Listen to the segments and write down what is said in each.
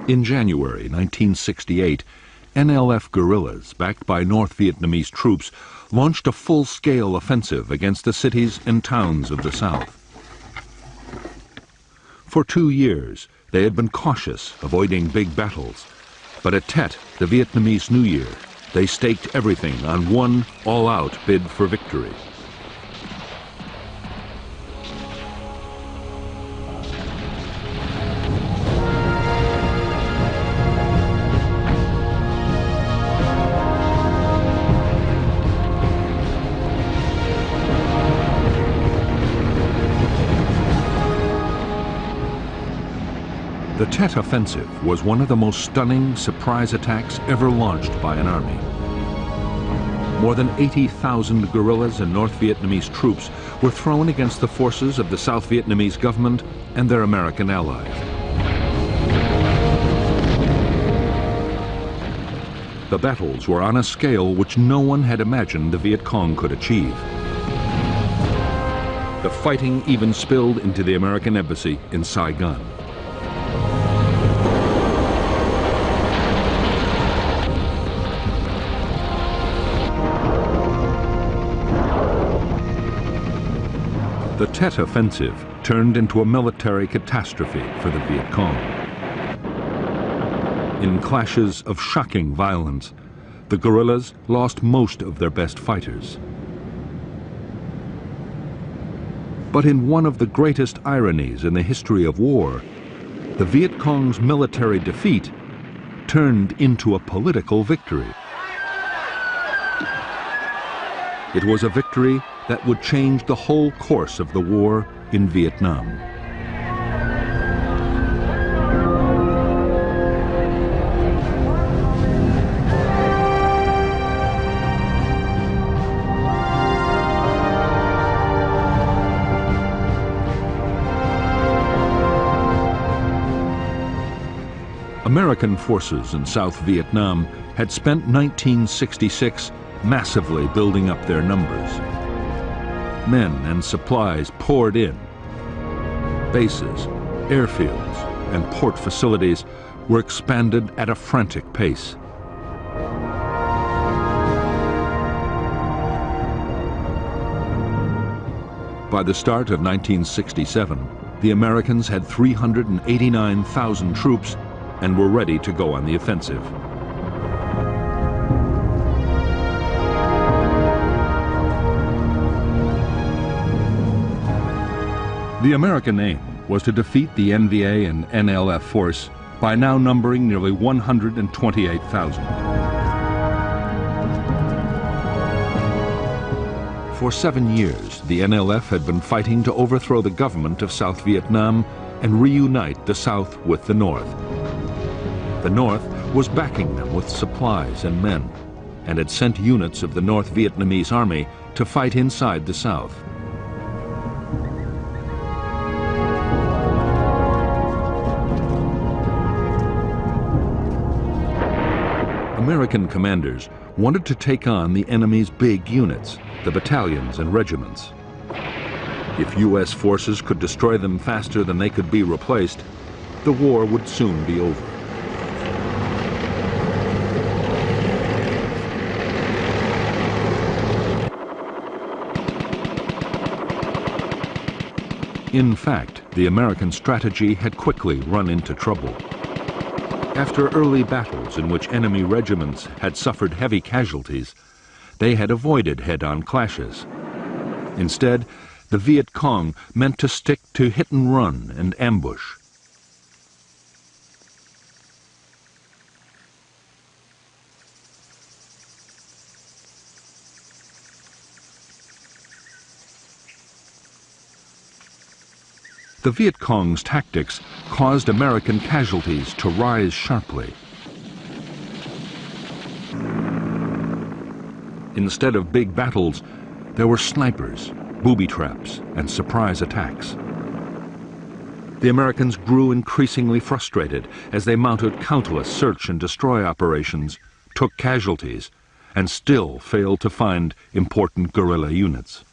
In January 1968, NLF guerrillas, backed by North Vietnamese troops, launched a full-scale offensive against the cities and towns of the South. For 2 years, they had been cautious, avoiding big battles. But at Tet, the Vietnamese New Year, they staked everything on one all-out bid for victory. The Tet Offensive was one of the most stunning surprise attacks ever launched by an army. More than 80,000 guerrillas and North Vietnamese troops were thrown against the forces of the South Vietnamese government and their American allies. The battles were on a scale which no one had imagined the Viet Cong could achieve. The fighting even spilled into the American embassy in Saigon. The Tet Offensive turned into a military catastrophe for the Viet Cong. In clashes of shocking violence, the guerrillas lost most of their best fighters. But in one of the greatest ironies in the history of war, the Viet Cong's military defeat turned into a political victory. It was a victory that would change the whole course of the war in Vietnam. American forces in South Vietnam had spent 1966 massively building up their numbers. Men and supplies poured in. Bases, airfields, and port facilities were expanded at a frantic pace. By the start of 1967, the Americans had 389,000 troops and were ready to go on the offensive. The American aim was to defeat the NVA and NLF force by now numbering nearly 128,000. For 7 years, the NLF had been fighting to overthrow the government of South Vietnam and reunite the South with the North. The North was backing them with supplies and men, and had sent units of the North Vietnamese army to fight inside the South. American commanders wanted to take on the enemy's big units, the battalions and regiments. If U.S. forces could destroy them faster than they could be replaced, the war would soon be over. In fact, the American strategy had quickly run into trouble. After early battles in which enemy regiments had suffered heavy casualties, they had avoided head-on clashes. Instead, the Viet Cong meant to stick to hit and run and ambush. The Viet Cong's tactics caused American casualties to rise sharply. Instead of big battles, there were snipers, booby traps, and surprise attacks. The Americans grew increasingly frustrated as they mounted countless search and destroy operations, took casualties, and still failed to find important guerrilla units.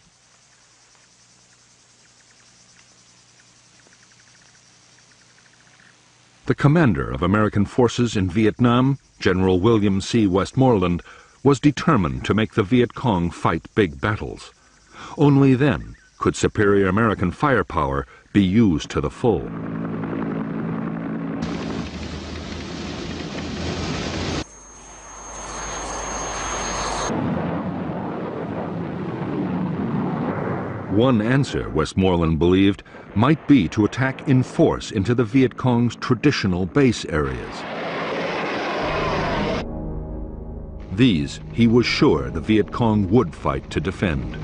The commander of American forces in Vietnam, General William C. Westmoreland, was determined to make the Viet Cong fight big battles. Only then could superior American firepower be used to the full. One answer, Westmoreland believed, might be to attack in force into the Viet Cong's traditional base areas. These, he was sure the Viet Cong would fight to defend.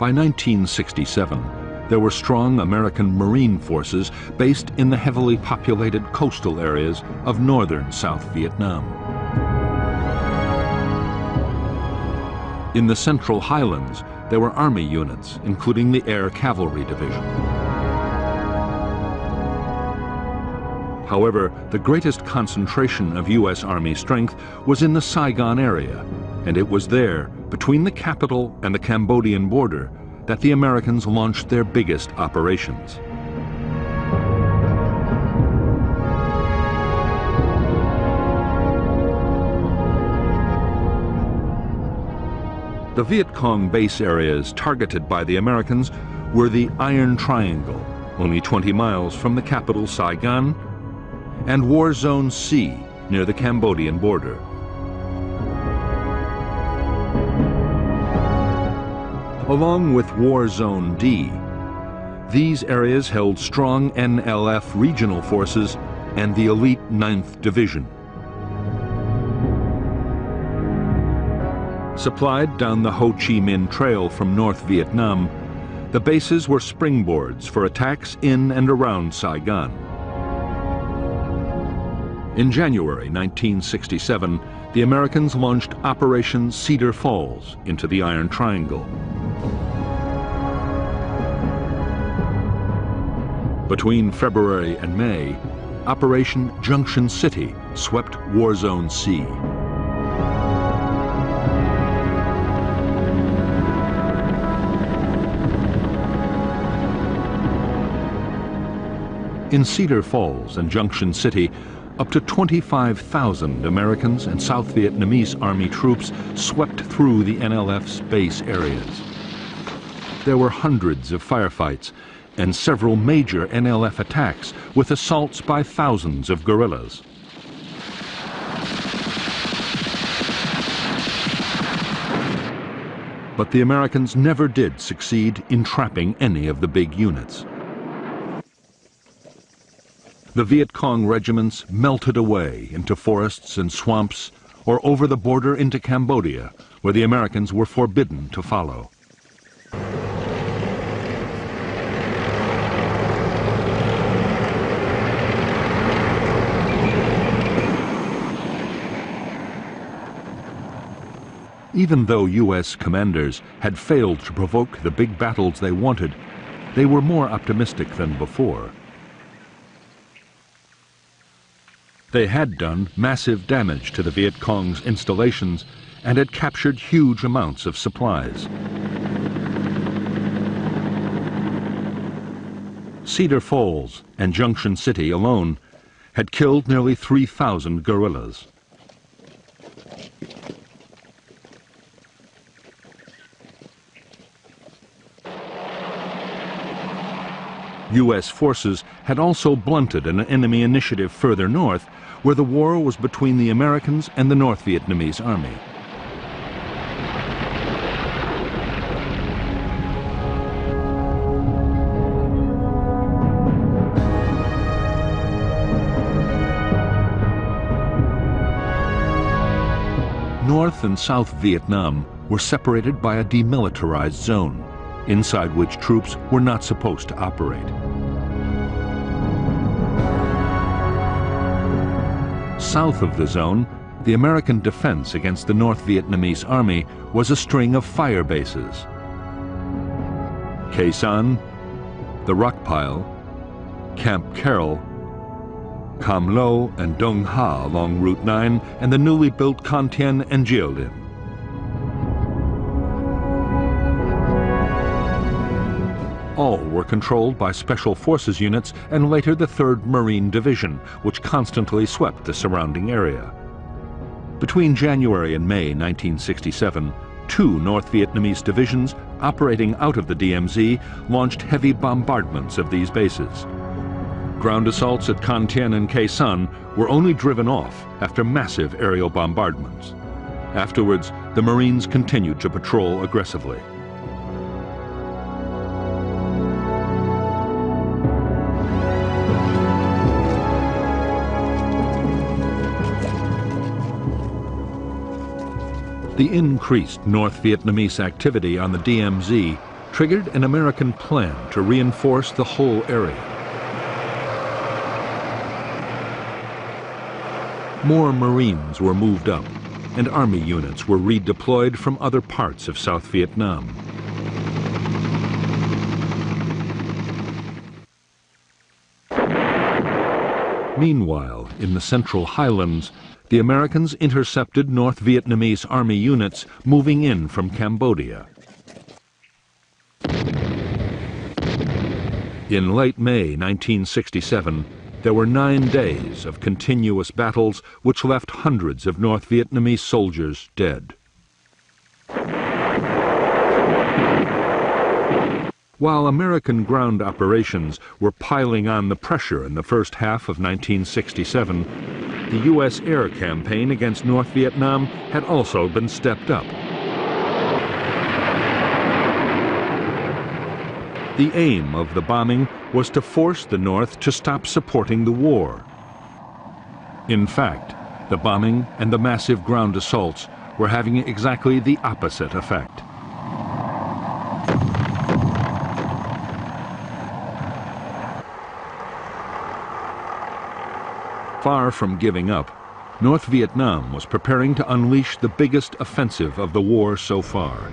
By 1967, there were strong American Marine forces based in the heavily populated coastal areas of northern South Vietnam. In the Central Highlands, there were Army units, including the Air Cavalry Division. However, the greatest concentration of U.S. Army strength was in the Saigon area, and it was there, between the capital and the Cambodian border, that the Americans launched their biggest operations. The Viet Cong base areas targeted by the Americans were the Iron Triangle, only 20 miles from the capital Saigon, and War Zone C, near the Cambodian border. Along with War Zone D, these areas held strong NLF regional forces and the elite 9th Division. Supplied down the Ho Chi Minh Trail from North Vietnam, the bases were springboards for attacks in and around Saigon. In January 1967, the Americans launched Operation Cedar Falls into the Iron Triangle. Between February and May, Operation Junction City swept War Zone C. In Cedar Falls and Junction City, up to 25,000 Americans and South Vietnamese Army troops swept through the NLF's base areas. There were hundreds of firefights and several major NLF attacks with assaults by thousands of guerrillas. But the Americans never did succeed in trapping any of the big units. The Viet Cong regiments melted away into forests and swamps or over the border into Cambodia, where the Americans were forbidden to follow. Even though U.S. commanders had failed to provoke the big battles they wanted, they were more optimistic than before. They had done massive damage to the Viet Cong's installations and had captured huge amounts of supplies. Cedar Falls and Junction City alone had killed nearly 3,000 guerrillas. U.S. forces had also blunted an enemy initiative further north, where the war was between the Americans and the North Vietnamese Army. North and South Vietnam were separated by a demilitarized zone, inside which troops were not supposed to operate. South of the zone, the American defense against the North Vietnamese Army was a string of fire bases. Khe Sanh, the Rock Pile, Camp Carroll, Cam Lo and Dong Ha along Route 9, and the newly built Can Tien and Jiaolin. All were controlled by Special Forces units and later the 3rd Marine Division, which constantly swept the surrounding area. Between January and May 1967, 2 North Vietnamese divisions operating out of the DMZ launched heavy bombardments of these bases. Ground assaults at Can Tien and Khe Sanh were only driven off after massive aerial bombardments. Afterwards, the Marines continued to patrol aggressively. The increased North Vietnamese activity on the DMZ triggered an American plan to reinforce the whole area. More Marines were moved up, and Army units were redeployed from other parts of South Vietnam. Meanwhile, in the Central Highlands, the Americans intercepted North Vietnamese Army units moving in from Cambodia. In late May 1967, there were 9 days of continuous battles which left hundreds of North Vietnamese soldiers dead. While American ground operations were piling on the pressure in the first half of 1967, the U.S. air campaign against North Vietnam had also been stepped up. The aim of the bombing was to force the North to stop supporting the war. In fact, the bombing and the massive ground assaults were having exactly the opposite effect. Far from giving up, North Vietnam was preparing to unleash the biggest offensive of the war so far.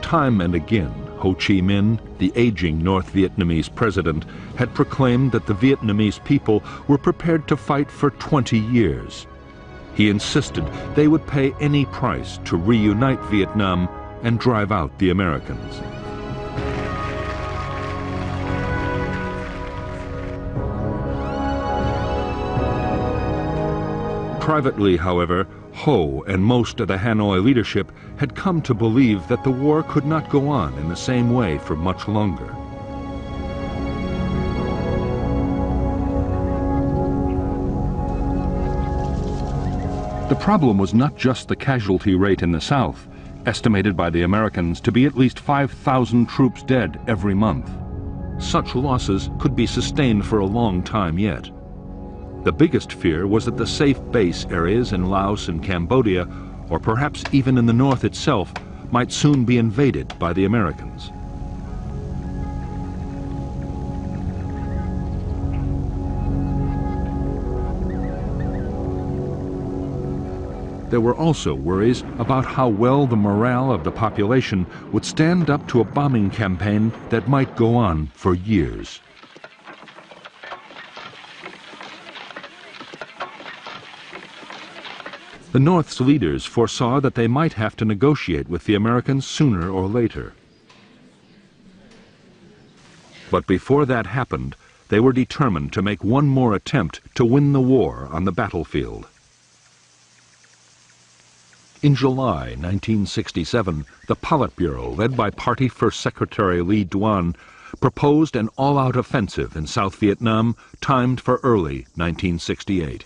Time and again, Ho Chi Minh, the aging North Vietnamese president, had proclaimed that the Vietnamese people were prepared to fight for 20 years. He insisted they would pay any price to reunite Vietnam and drive out the Americans. Privately, however, Ho and most of the Hanoi leadership had come to believe that the war could not go on in the same way for much longer. The problem was not just the casualty rate in the South, estimated by the Americans to be at least 5,000 troops dead every month. Such losses could be sustained for a long time yet. The biggest fear was that the safe base areas in Laos and Cambodia, or perhaps even in the north itself, might soon be invaded by the Americans. There were also worries about how well the morale of the population would stand up to a bombing campaign that might go on for years. The North's leaders foresaw that they might have to negotiate with the Americans sooner or later. But before that happened, they were determined to make one more attempt to win the war on the battlefield. In July 1967, the Politburo, led by Party First Secretary Lee Duan, proposed an all-out offensive in South Vietnam timed for early 1968.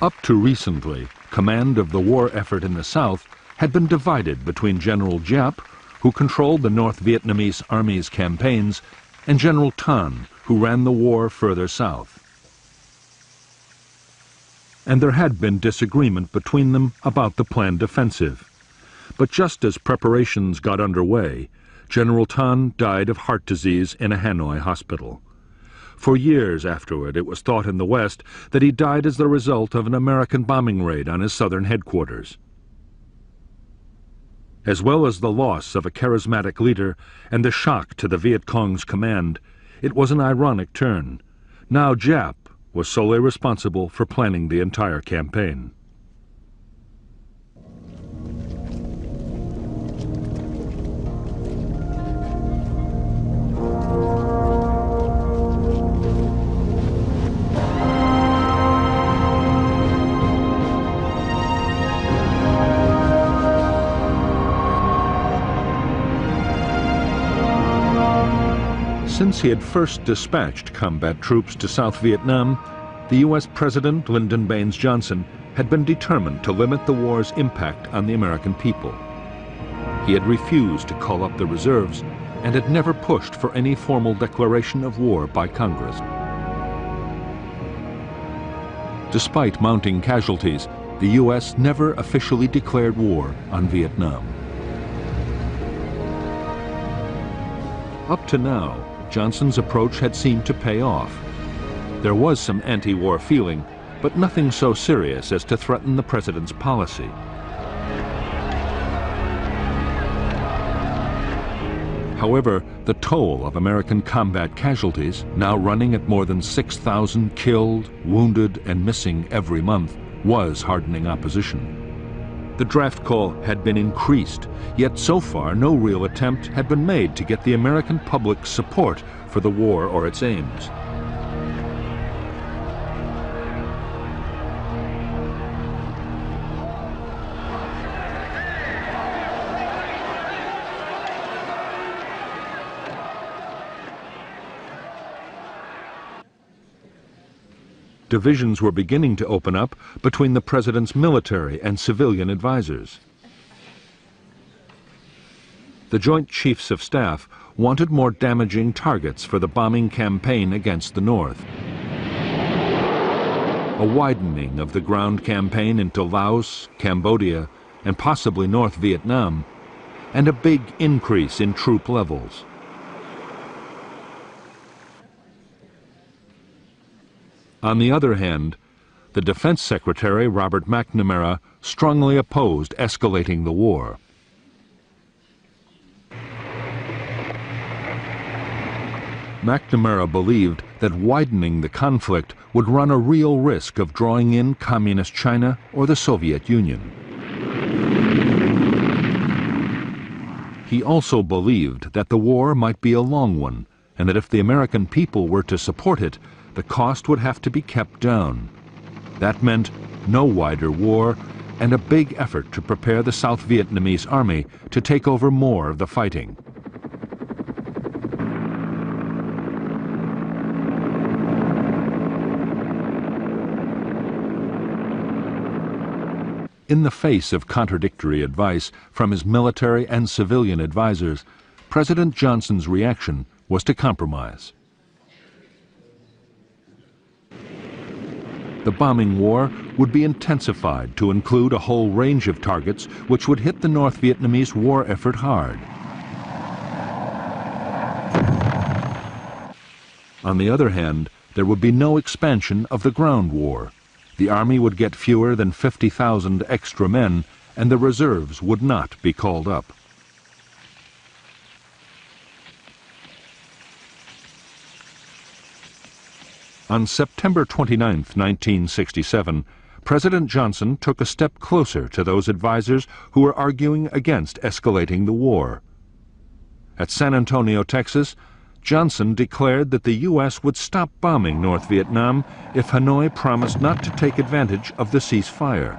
Up to recently, command of the war effort in the South had been divided between General Giap, who controlled the North Vietnamese Army's campaigns, and General Tan, who ran the war further south. And there had been disagreement between them about the planned offensive. But just as preparations got underway, General Tan died of heart disease in a Hanoi hospital. For years afterward, it was thought in the West that he died as the result of an American bombing raid on his southern headquarters. As well as the loss of a charismatic leader and the shock to the Viet Cong's command, it was an ironic turn. Now Giap was solely responsible for planning the entire campaign. Since he had first dispatched combat troops to South Vietnam, the U.S. President Lyndon Baines Johnson had been determined to limit the war's impact on the American people. He had refused to call up the reserves and had never pushed for any formal declaration of war by Congress. Despite mounting casualties, the U.S. never officially declared war on Vietnam. Up to now, Johnson's approach had seemed to pay off. There was some anti-war feeling, but nothing so serious as to threaten the president's policy. However, the toll of American combat casualties, now running at more than 6,000 killed, wounded, and missing every month, was hardening opposition. The draft call had been increased, yet so far no real attempt had been made to get the American public's support for the war or its aims. Divisions were beginning to open up between the president's military and civilian advisors. The Joint Chiefs of Staff wanted more damaging targets for the bombing campaign against the North. A widening of the ground campaign into Laos, Cambodia, and possibly North Vietnam, and a big increase in troop levels. On the other hand, the Defense Secretary, Robert McNamara, strongly opposed escalating the war. McNamara believed that widening the conflict would run a real risk of drawing in Communist China or the Soviet Union. He also believed that the war might be a long one, and that if the American people were to support it, the cost would have to be kept down. That meant no wider war and a big effort to prepare the South Vietnamese army to take over more of the fighting. In the face of contradictory advice from his military and civilian advisors, President Johnson's reaction was to compromise. The bombing war would be intensified to include a whole range of targets which would hit the North Vietnamese war effort hard. On the other hand, there would be no expansion of the ground war. The army would get fewer than 50,000 extra men, and the reserves would not be called up. On September 29, 1967, President Johnson took a step closer to those advisers who were arguing against escalating the war. At San Antonio, Texas, Johnson declared that the U.S. would stop bombing North Vietnam if Hanoi promised not to take advantage of the ceasefire.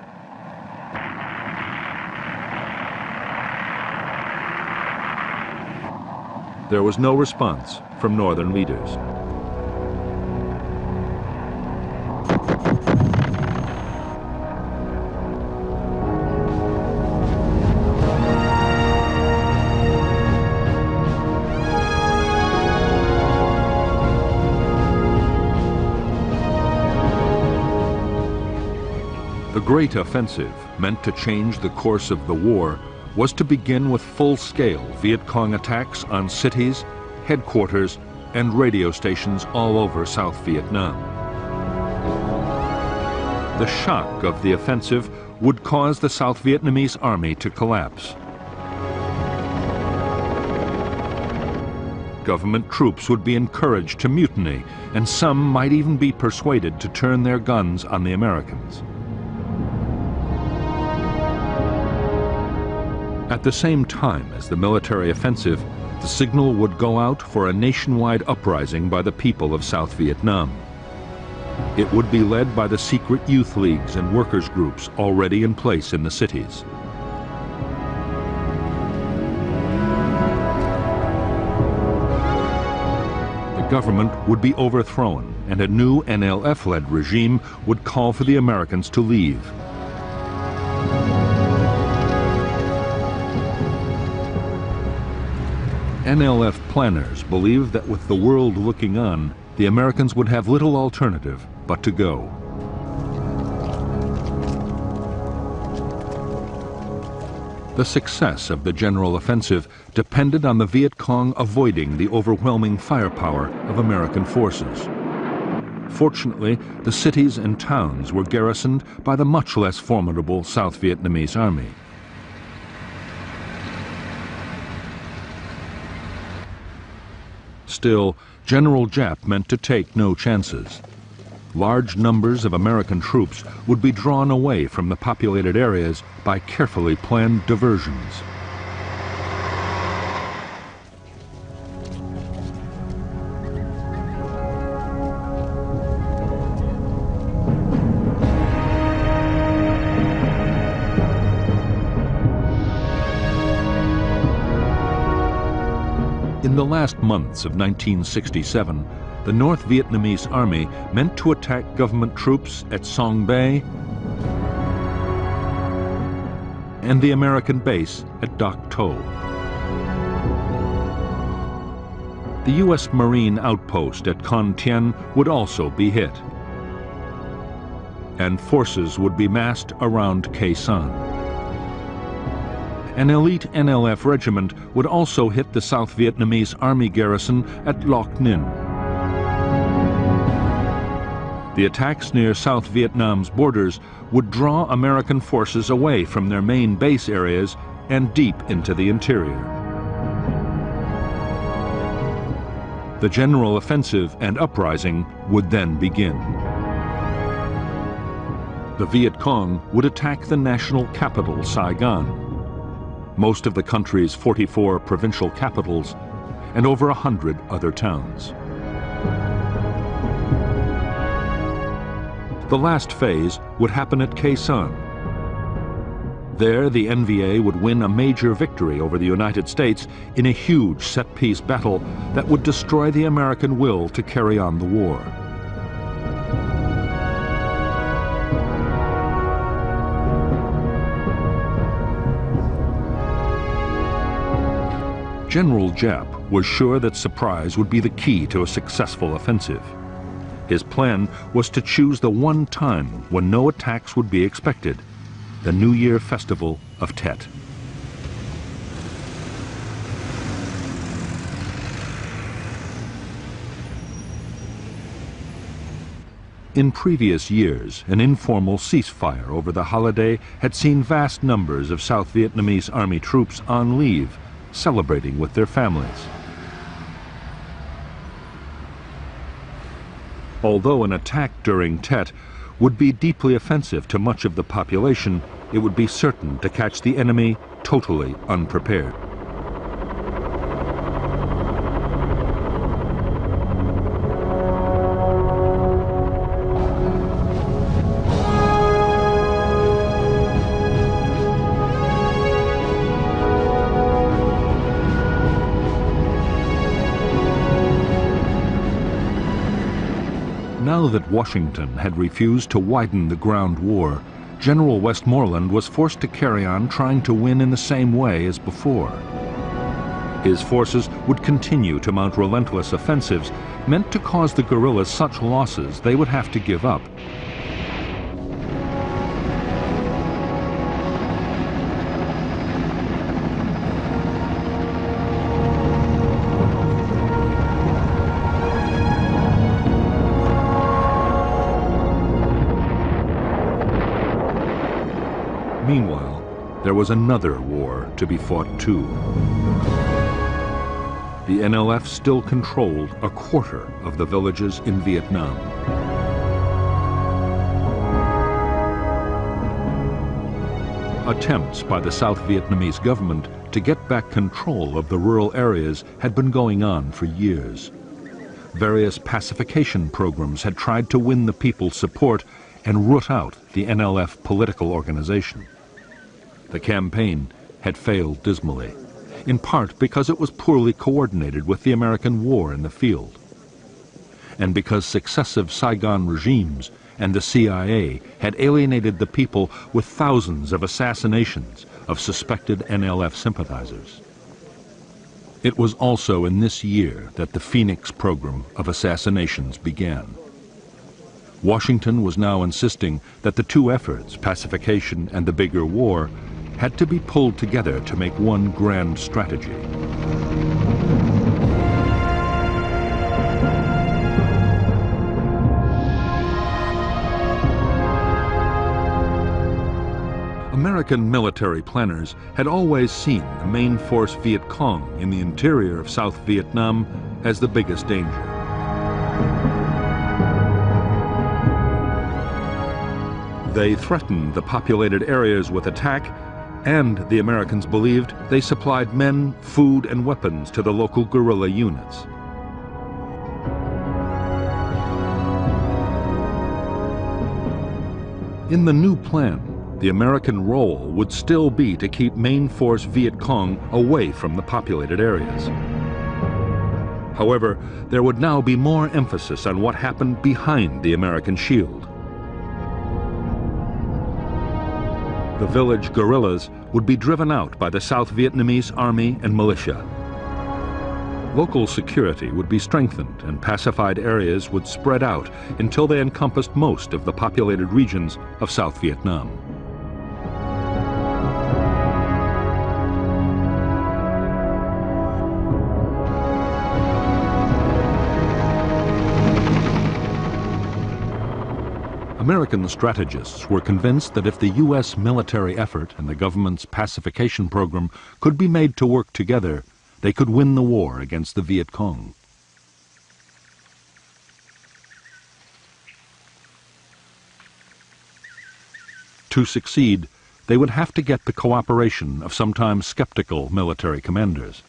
There was no response from Northern leaders. The Great Offensive, meant to change the course of the war, was to begin with full-scale Viet Cong attacks on cities, headquarters, and radio stations all over South Vietnam. The shock of the offensive would cause the South Vietnamese army to collapse. Government troops would be encouraged to mutiny, and some might even be persuaded to turn their guns on the Americans. At the same time as the military offensive, the signal would go out for a nationwide uprising by the people of South Vietnam. It would be led by the secret youth leagues and workers' groups already in place in the cities. The government would be overthrown, and a new NLF-led regime would call for the Americans to leave. NLF planners believed that with the world looking on, the Americans would have little alternative but to go. The success of the general offensive depended on the Viet Cong avoiding the overwhelming firepower of American forces. Fortunately, the cities and towns were garrisoned by the much less formidable South Vietnamese army. Still, General Giap meant to take no chances. Large numbers of American troops would be drawn away from the populated areas by carefully planned diversions. In the last months of 1967, the North Vietnamese army meant to attack government troops at Song Bay and the American base at Dak To. The U.S. Marine outpost at Con Thien would also be hit, and forces would be massed around Khe Sanh. An elite NLF regiment would also hit the South Vietnamese army garrison at Loc Ninh. The attacks near South Vietnam's borders would draw American forces away from their main base areas and deep into the interior. The general offensive and uprising would then begin. The Viet Cong would attack the national capital, Saigon, most of the country's 44 provincial capitals, and over 100 other towns. The last phase would happen at Khe Sanh. There, the NVA would win a major victory over the United States in a huge set-piece battle that would destroy the American will to carry on the war. General Giap was sure that surprise would be the key to a successful offensive. His plan was to choose the one time when no attacks would be expected, the New Year festival of Tet. In previous years, an informal ceasefire over the holiday had seen vast numbers of South Vietnamese army troops on leave, celebrating with their families. Although an attack during Tet would be deeply offensive to much of the population, it would be certain to catch the enemy totally unprepared. Now that Washington had refused to widen the ground war, General Westmoreland was forced to carry on trying to win in the same way as before. His forces would continue to mount relentless offensives meant to cause the guerrillas such losses they would have to give up. Meanwhile, there was another war to be fought too. The NLF still controlled a quarter of the villages in Vietnam. Attempts by the South Vietnamese government to get back control of the rural areas had been going on for years. Various pacification programs had tried to win the people's support and root out the NLF political organization. The campaign had failed dismally, in part because it was poorly coordinated with the American war in the field, and because successive Saigon regimes and the CIA had alienated the people with thousands of assassinations of suspected NLF sympathizers. It was also in this year that the Phoenix program of assassinations began. Washington was now insisting that the two efforts, pacification and the bigger war, had to be pulled together to make one grand strategy. American military planners had always seen the main force Viet Cong in the interior of South Vietnam as the biggest danger. They threatened the populated areas with attack, and the Americans believed they supplied men, food, and weapons to the local guerrilla units. In the new plan, the American role would still be to keep main force Viet Cong away from the populated areas. However, there would now be more emphasis on what happened behind the American shield. The village guerrillas would be driven out by the South Vietnamese army and militia. Local security would be strengthened and pacified areas would spread out until they encompassed most of the populated regions of South Vietnam. American strategists were convinced that if the U.S. military effort and the government's pacification program could be made to work together, they could win the war against the Viet Cong. To succeed, they would have to get the cooperation of sometimes skeptical military commanders.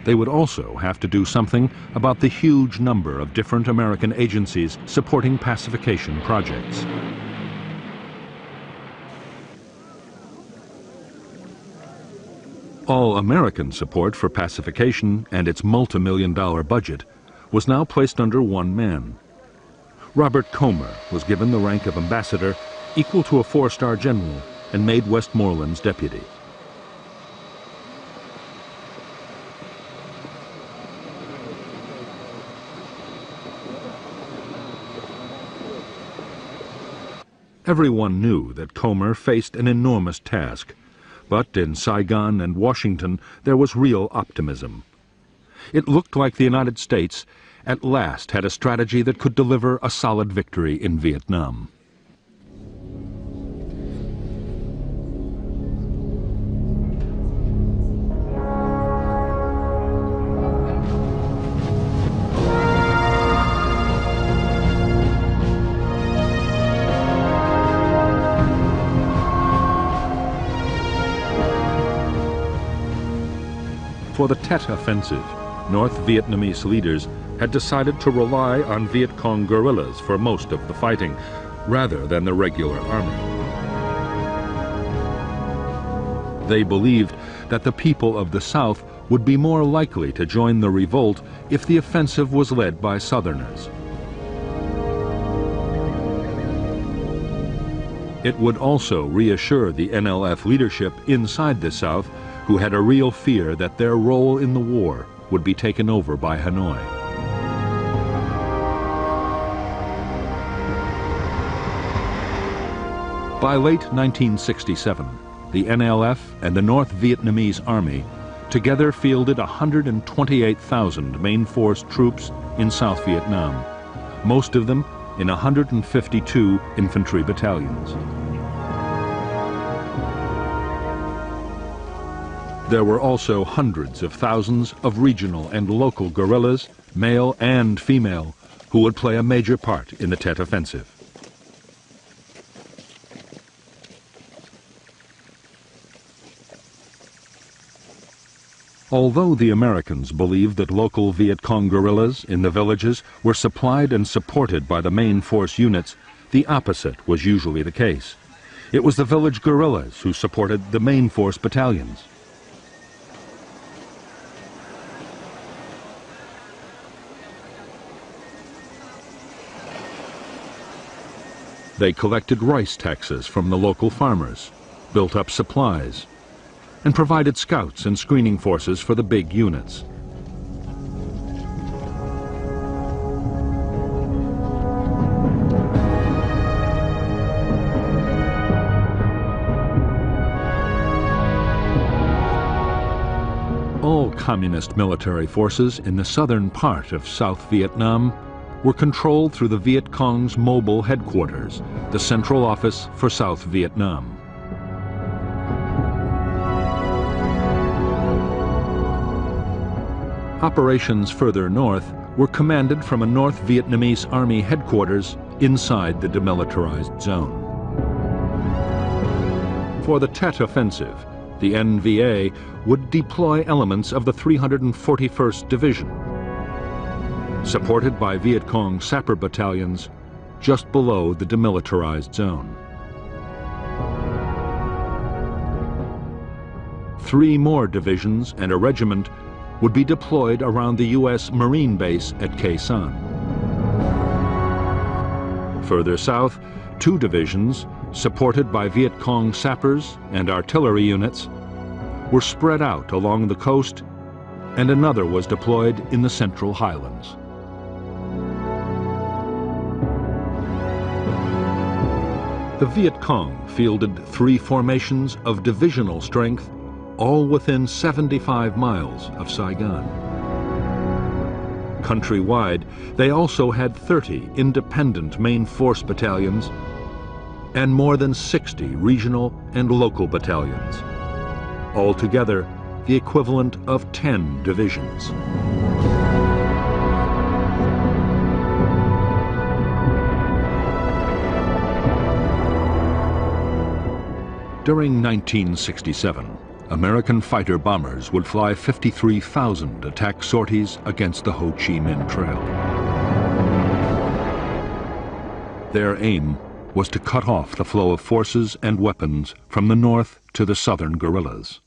They would also have to do something about the huge number of different American agencies supporting pacification projects. All American support for pacification and its multi-million-dollar budget was now placed under one man. Robert Comer was given the rank of ambassador, equal to a four-star general, and made Westmoreland's deputy. Everyone knew that Comer faced an enormous task, but in Saigon and Washington there was real optimism. It looked like the United States at last had a strategy that could deliver a solid victory in Vietnam. For the Tet Offensive, North Vietnamese leaders had decided to rely on Viet Cong guerrillas for most of the fighting, rather than the regular army. They believed that the people of the South would be more likely to join the revolt if the offensive was led by Southerners. It would also reassure the NLF leadership inside the South, who had a real fear that their role in the war would be taken over by Hanoi. By late 1967, the NLF and the North Vietnamese Army together fielded 128,000 main force troops in South Vietnam, most of them in 152 infantry battalions. There were also hundreds of thousands of regional and local guerrillas, male and female, who would play a major part in the Tet Offensive. Although the Americans believed that local Viet Cong guerrillas in the villages were supplied and supported by the main force units, the opposite was usually the case. It was the village guerrillas who supported the main force battalions. They collected rice taxes from the local farmers, built up supplies, and provided scouts and screening forces for the big units. All communist military forces in the southern part of South Vietnam were controlled through the Viet Cong's mobile headquarters, the Central Office for South Vietnam. Operations further north were commanded from a North Vietnamese Army headquarters inside the demilitarized zone. For the Tet Offensive, the NVA would deploy elements of the 341st Division, supported by Viet Cong sapper battalions just below the demilitarized zone. 3 more divisions and a regiment would be deployed around the U.S. Marine base at Khe Sanh. Further south, 2 divisions, supported by Viet Cong sappers and artillery units, were spread out along the coast, and another was deployed in the Central Highlands. The Viet Cong fielded 3 formations of divisional strength, all within 75 miles of Saigon. Countrywide, they also had 30 independent main force battalions and more than 60 regional and local battalions. Altogether, the equivalent of 10 divisions. During 1967, American fighter bombers would fly 53,000 attack sorties against the Ho Chi Minh Trail. Their aim was to cut off the flow of forces and weapons from the north to the southern guerrillas.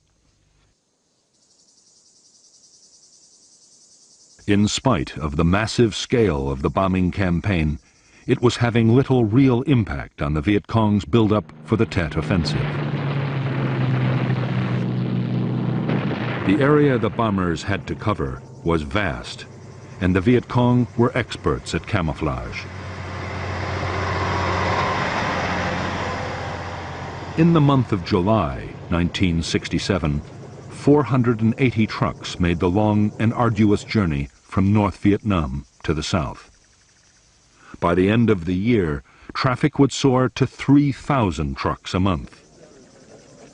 In spite of the massive scale of the bombing campaign, it was having little real impact on the Viet Cong's buildup for the Tet Offensive. The area the bombers had to cover was vast, and the Viet Cong were experts at camouflage. In the month of July 1967, 480 trucks made the long and arduous journey from North Vietnam to the south. By the end of the year, traffic would soar to 3,000 trucks a month.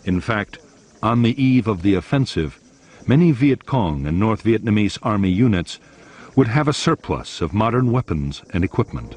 In fact, on the eve of the offensive, many Viet Cong and North Vietnamese Army units would have a surplus of modern weapons and equipment.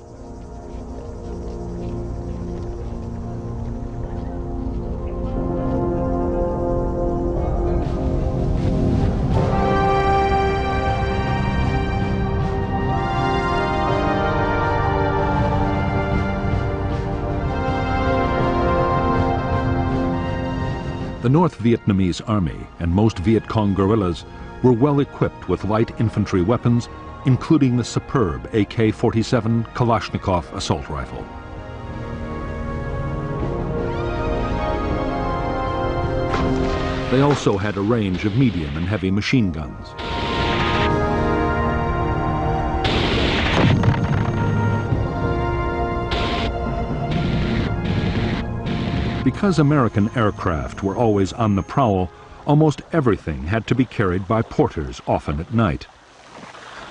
The North Vietnamese Army and most Viet Cong guerrillas were well equipped with light infantry weapons, including the superb AK-47 Kalashnikov assault rifle. They also had a range of medium and heavy machine guns. Because American aircraft were always on the prowl, almost everything had to be carried by porters, often at night.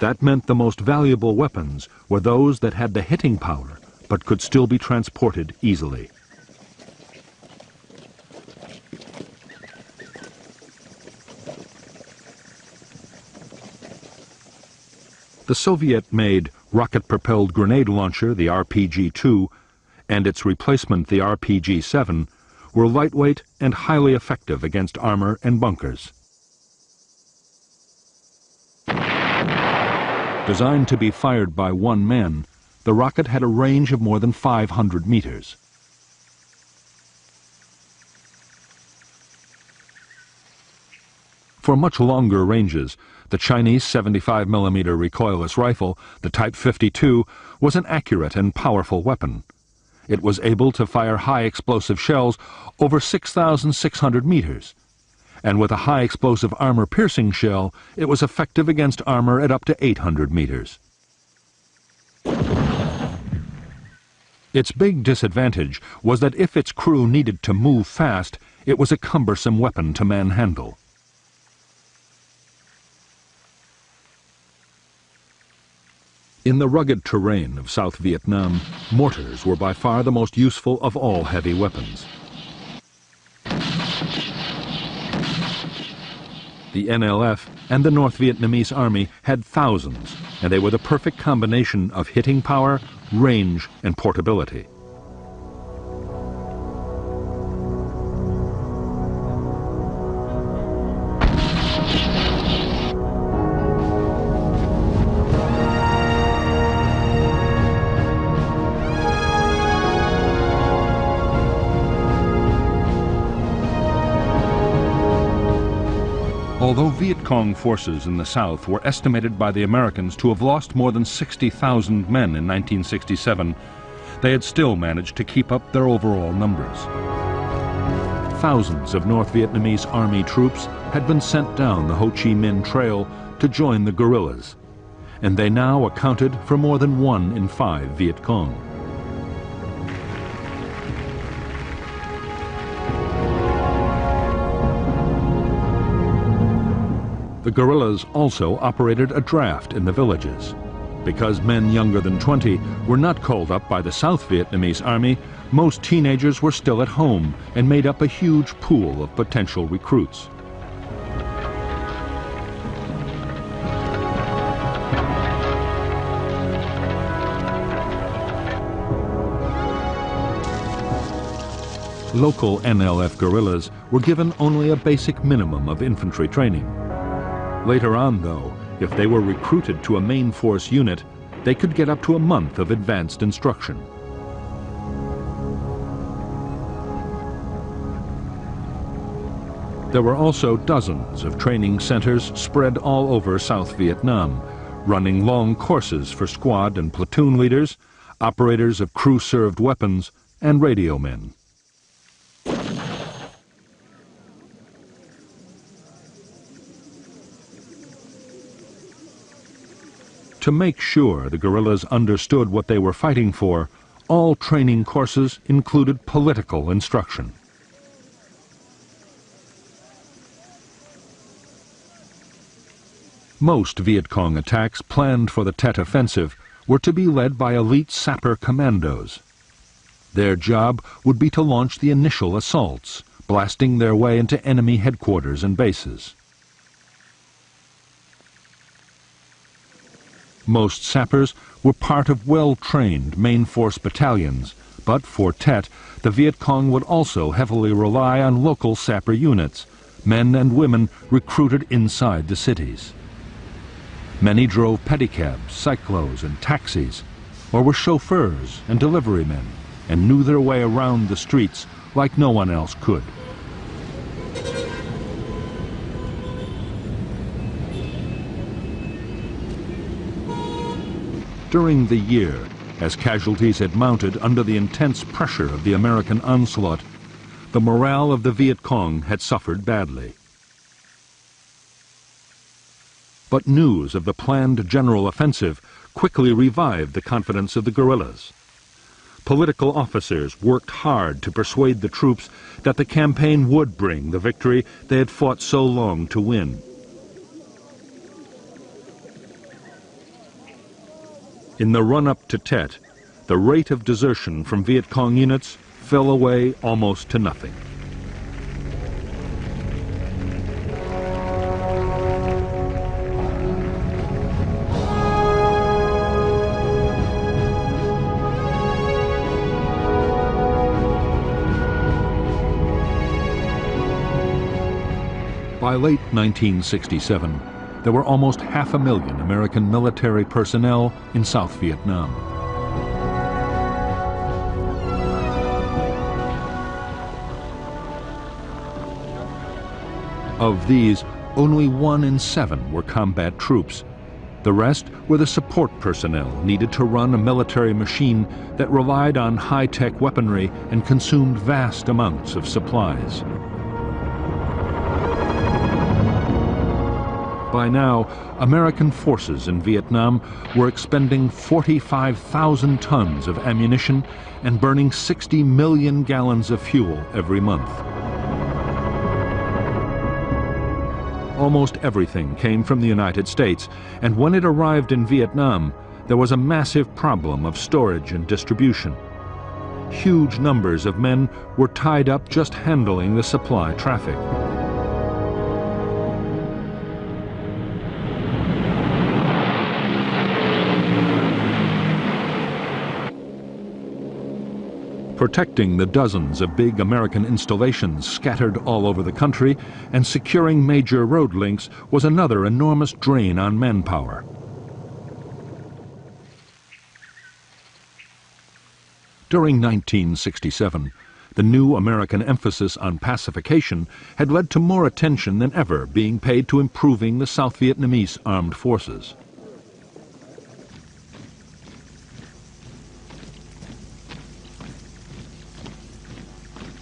That meant the most valuable weapons were those that had the hitting power, but could still be transported easily. The Soviet-made rocket-propelled grenade launcher, the RPG-2, and its replacement, the RPG-7, were lightweight and highly effective against armor and bunkers. Designed to be fired by one man, the rocket had a range of more than 500 meters. For much longer ranges, the Chinese 75mm recoilless rifle, the Type 52, was an accurate and powerful weapon. It was able to fire high explosive shells over 6,600 meters. And with a high explosive armor-piercing shell, it was effective against armor at up to 800 meters. Its big disadvantage was that if its crew needed to move fast, it was a cumbersome weapon to manhandle. In the rugged terrain of South Vietnam, mortars were by far the most useful of all heavy weapons. The NLF and the North Vietnamese Army had thousands, and they were the perfect combination of hitting power, range, and portability. Although Viet Cong forces in the South were estimated by the Americans to have lost more than 60,000 men in 1967, they had still managed to keep up their overall numbers. Thousands of North Vietnamese Army troops had been sent down the Ho Chi Minh Trail to join the guerrillas, and they now accounted for more than 1 in 5 Viet Cong. The guerrillas also operated a draft in the villages. Because men younger than 20 were not called up by the South Vietnamese Army, most teenagers were still at home and made up a huge pool of potential recruits. Local NLF guerrillas were given only a basic minimum of infantry training. Later on, though, if they were recruited to a main force unit, they could get up to a month of advanced instruction. There were also dozens of training centers spread all over South Vietnam, running long courses for squad and platoon leaders, operators of crew-served weapons, and radio men. To make sure the guerrillas understood what they were fighting for, all training courses included political instruction. Most Viet Cong attacks planned for the Tet Offensive were to be led by elite sapper commandos. Their job would be to launch the initial assaults, blasting their way into enemy headquarters and bases. Most sappers were part of well-trained main force battalions, but for Tet, the Viet Cong would also heavily rely on local sapper units, men and women recruited inside the cities. Many drove pedicabs, cyclos, and taxis, or were chauffeurs and delivery men, and knew their way around the streets like no one else could. During the year, as casualties had mounted under the intense pressure of the American onslaught, the morale of the Viet Cong had suffered badly. But news of the planned general offensive quickly revived the confidence of the guerrillas. Political officers worked hard to persuade the troops that the campaign would bring the victory they had fought so long to win. In the run-up to Tet, the rate of desertion from Viet Cong units fell away almost to nothing. By late 1967, there were almost 500,000 American military personnel in South Vietnam. Of these, only 1 in 7 were combat troops. The rest were the support personnel needed to run a military machine that relied on high-tech weaponry and consumed vast amounts of supplies. By now, American forces in Vietnam were expending 45,000 tons of ammunition and burning 60 million gallons of fuel every month. Almost everything came from the United States, and when it arrived in Vietnam, there was a massive problem of storage and distribution. Huge numbers of men were tied up just handling the supply traffic. Protecting the dozens of big American installations scattered all over the country and securing major road links was another enormous drain on manpower. During 1967, the new American emphasis on pacification had led to more attention than ever being paid to improving the South Vietnamese armed forces.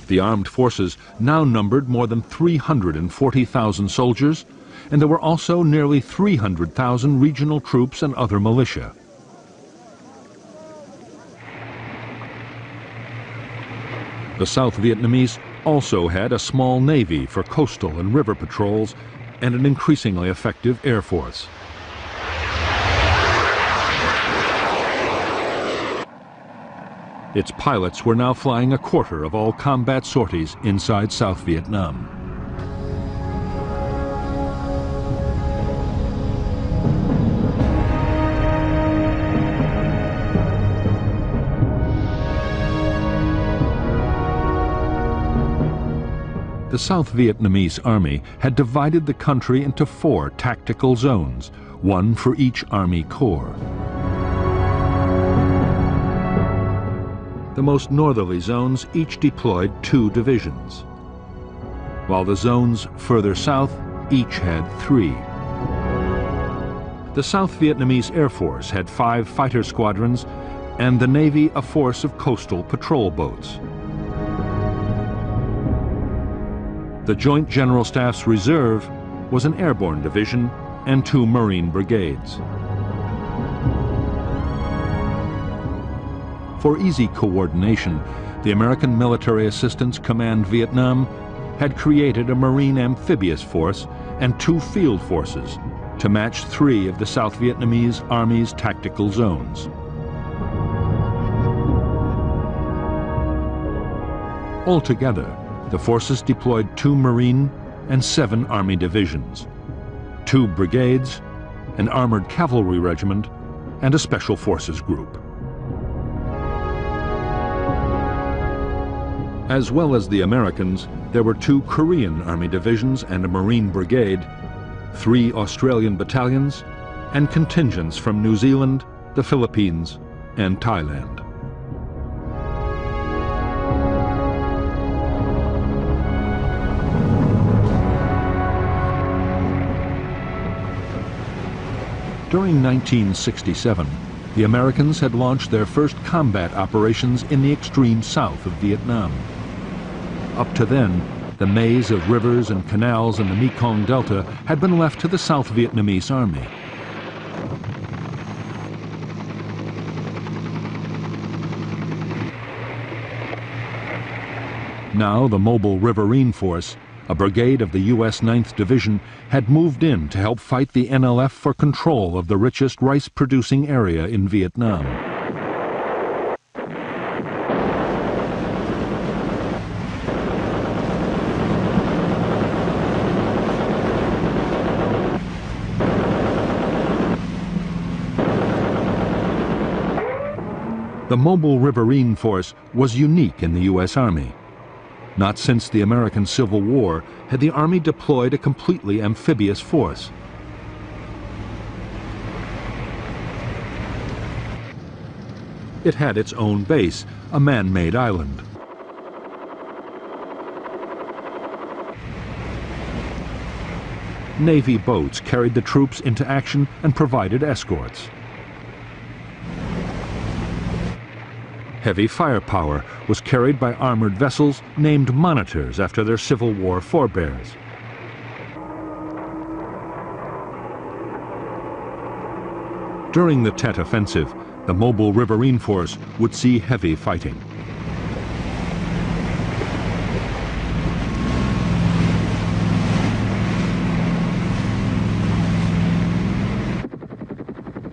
The armed forces now numbered more than 340,000 soldiers, and there were also nearly 300,000 regional troops and other militia. The South Vietnamese also had a small navy for coastal and river patrols and an increasingly effective air force. Its pilots were now flying a quarter of all combat sorties inside South Vietnam. The South Vietnamese Army had divided the country into 4 tactical zones, one for each Army Corps. The most northerly zones each deployed 2 divisions, while the zones further south each had 3. The South Vietnamese Air Force had 5 fighter squadrons and the Navy a force of coastal patrol boats. The Joint General Staff's reserve was an airborne division and 2 Marine brigades. For easy coordination, the American Military Assistance Command Vietnam had created a Marine amphibious force and 2 field forces to match 3 of the South Vietnamese Army's tactical zones. Altogether, the forces deployed 2 Marine and 7 Army divisions, 2 brigades, an armored cavalry regiment, and a special forces group. As well as the Americans, there were 2 Korean Army divisions and a Marine brigade, 3 Australian battalions, and contingents from New Zealand, the Philippines, and Thailand. During 1967, the Americans had launched their first combat operations in the extreme south of Vietnam. Up to then, the maze of rivers and canals in the Mekong Delta had been left to the South Vietnamese Army. Now the mobile riverine force a brigade of the U.S. 9th Division had moved in to help fight the NLF for control of the richest rice-producing area in Vietnam. The mobile riverine force was unique in the U.S. Army. Not since the American Civil War had the Army deployed a completely amphibious force. It had its own base, a man-made island. Navy boats carried the troops into action and provided escorts. Heavy firepower was carried by armored vessels named monitors after their Civil War forebears. During the Tet Offensive, the mobile riverine force would see heavy fighting.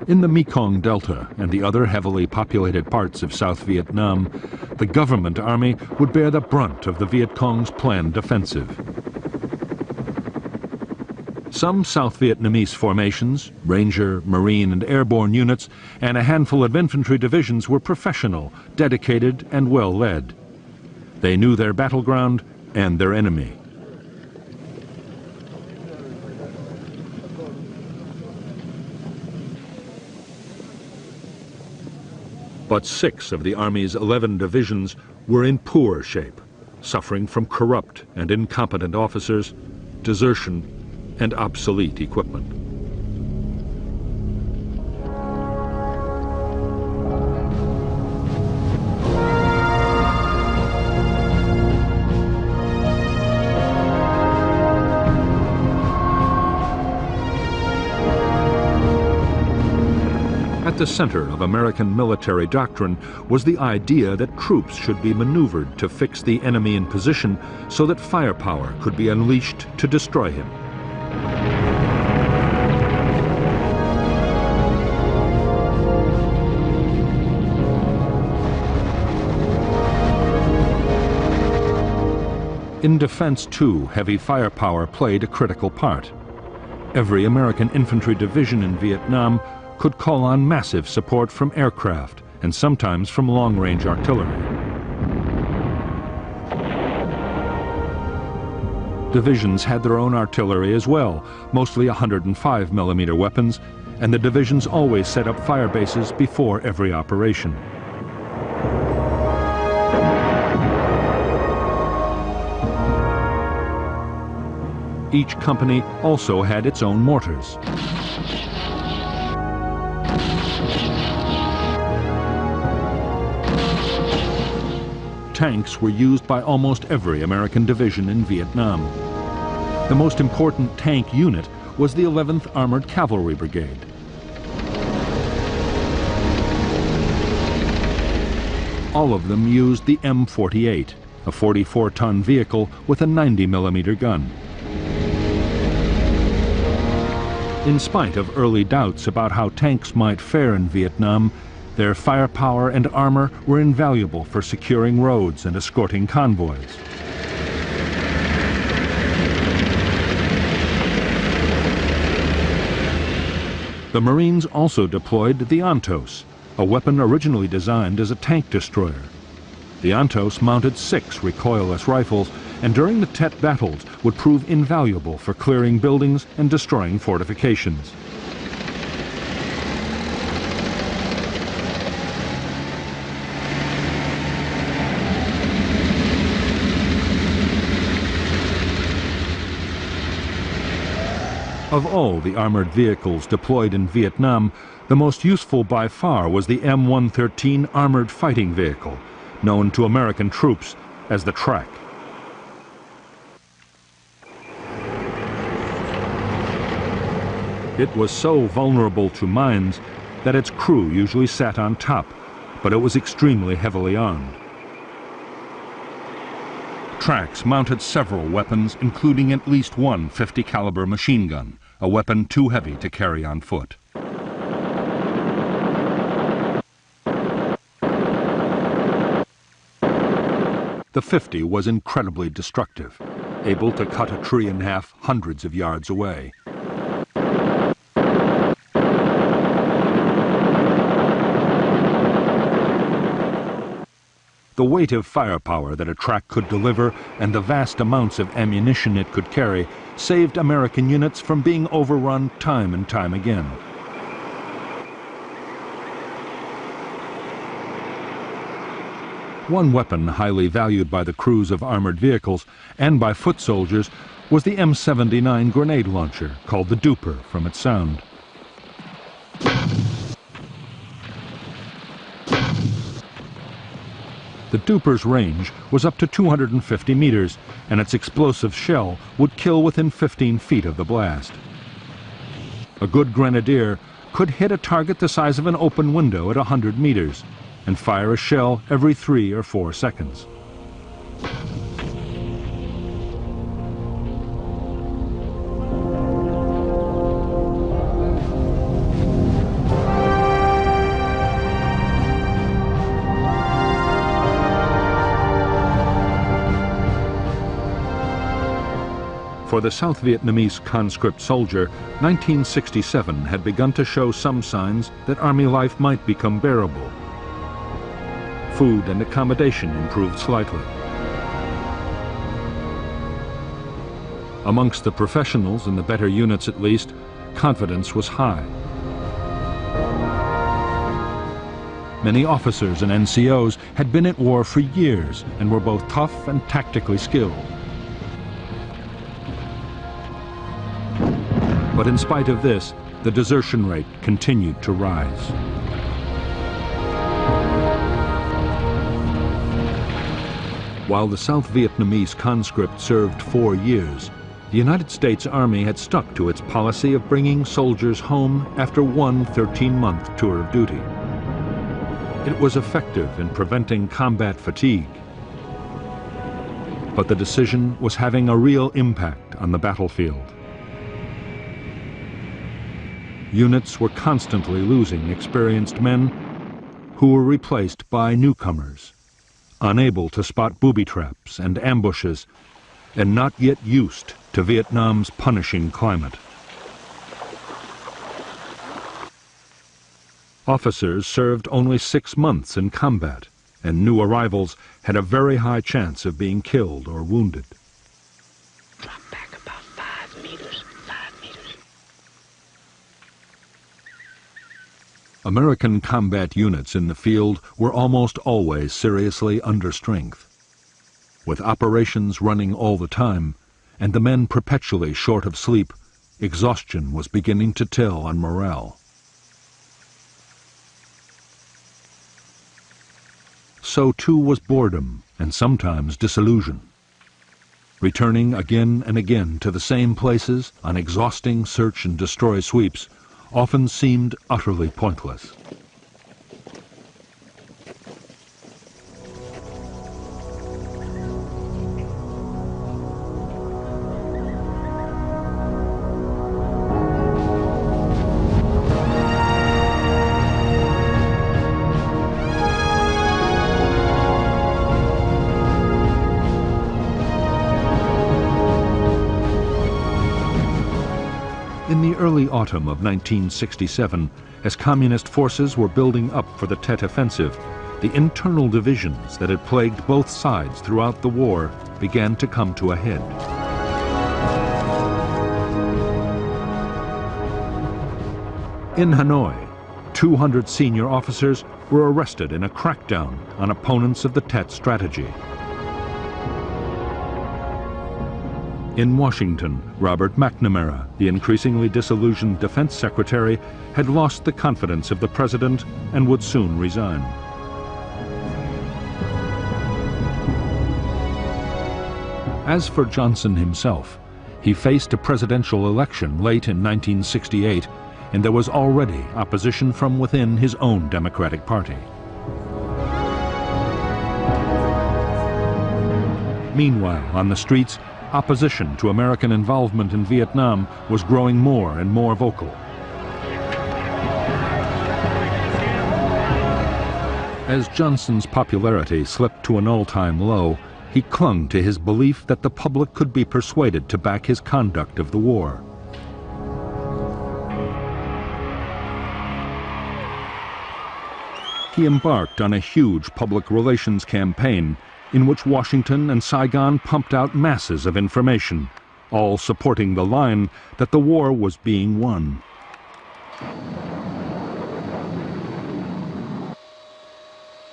In the Mekong Delta and the other heavily populated parts of South Vietnam, the government army would bear the brunt of the Viet Cong's planned offensive. Some South Vietnamese formations, Ranger, Marine, and Airborne units, and a handful of infantry divisions were professional, dedicated, and well led. They knew their battleground and their enemy. But 6 of the Army's 11 divisions were in poor shape, suffering from corrupt and incompetent officers, desertion, and obsolete equipment. At the center of American military doctrine was the idea that troops should be maneuvered to fix the enemy in position so that firepower could be unleashed to destroy him. In defense, too, heavy firepower played a critical part. Every American infantry division in Vietnam could call on massive support from aircraft and sometimes from long-range artillery. Divisions had their own artillery as well, mostly 105mm weapons, and the divisions always set up fire bases before every operation. Each company also had its own mortars. Tanks were used by almost every American division in Vietnam. The most important tank unit was the 11th Armored Cavalry Brigade. All of them used the M48, a 44-ton vehicle with a 90mm gun. In spite of early doubts about how tanks might fare in Vietnam, their firepower and armor were invaluable for securing roads and escorting convoys. The Marines also deployed the Ontos, a weapon originally designed as a tank destroyer. The Ontos mounted 6 recoilless rifles and during the Tet battles would prove invaluable for clearing buildings and destroying fortifications. Of all the armored vehicles deployed in Vietnam, the most useful by far was the M113 Armored Fighting Vehicle, known to American troops as the Track. It was so vulnerable to mines that its crew usually sat on top, but it was extremely heavily armed. tracks mounted several weapons, including at least one 50 caliber machine gun, a weapon too heavy to carry on foot. The 50 was incredibly destructive, able to cut a tree in half hundreds of yards away. The weight of firepower that a track could deliver and the vast amounts of ammunition it could carry saved American units from being overrun time and time again. One weapon highly valued by the crews of armored vehicles and by foot soldiers was the M79 grenade launcher, called the Duper from its sound. The Duper's range was up to 250 meters, and its explosive shell would kill within 15 feet of the blast. A good grenadier could hit a target the size of an open window at 100 meters and fire a shell every 3 or 4 seconds. For the South Vietnamese conscript soldier, 1967 had begun to show some signs that army life might become bearable. Food and accommodation improved slightly. Amongst the professionals, in the better units at least, confidence was high. Many officers and NCOs had been at war for years and were both tough and tactically skilled. But in spite of this, the desertion rate continued to rise. While the South Vietnamese conscript served 4 years, the United States Army had stuck to its policy of bringing soldiers home after one 13-month tour of duty. It was effective in preventing combat fatigue. But the decision was having a real impact on the battlefield. Units were constantly losing experienced men who were replaced by newcomers, unable to spot booby traps and ambushes, and not yet used to Vietnam's punishing climate. Officers served only 6 months in combat, and new arrivals had a very high chance of being killed or wounded. Drop back about 5 meters. American combat units in the field were almost always seriously under strength. With operations running all the time, and the men perpetually short of sleep, exhaustion was beginning to tell on morale. So too was boredom and sometimes disillusion. Returning again and again to the same places on exhausting search and destroy sweeps often seemed utterly pointless. In the early autumn of 1967, as communist forces were building up for the Tet Offensive, the internal divisions that had plagued both sides throughout the war began to come to a head. In Hanoi, 200 senior officers were arrested in a crackdown on opponents of the Tet strategy. In Washington, Robert McNamara, the increasingly disillusioned Defense Secretary, had lost the confidence of the President and would soon resign. As for Johnson himself, he faced a presidential election late in 1968, and there was already opposition from within his own Democratic Party. Meanwhile, on the streets, opposition to American involvement in Vietnam was growing more and more vocal. As Johnson's popularity slipped to an all-time low, he clung to his belief that the public could be persuaded to back his conduct of the war. He embarked on a huge public relations campaign in which Washington and Saigon pumped out masses of information, all supporting the line that the war was being won.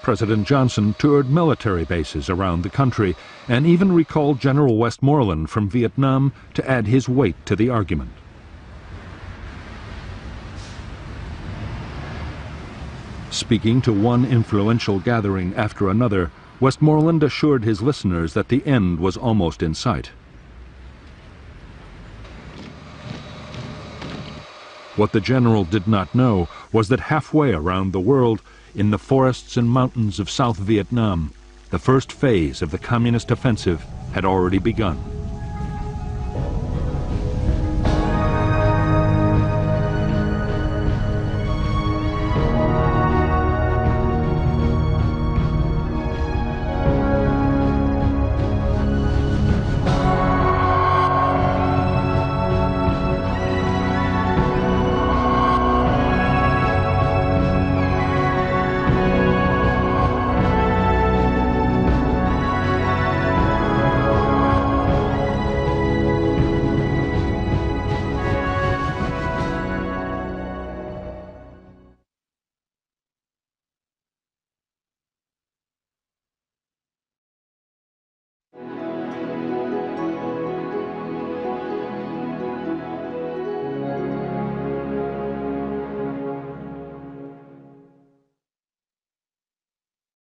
President Johnson toured military bases around the country and even recalled General Westmoreland from Vietnam to add his weight to the argument. Speaking to one influential gathering after another, Westmoreland assured his listeners that the end was almost in sight. What the general did not know was that halfway around the world, in the forests and mountains of South Vietnam, the first phase of the communist offensive had already begun.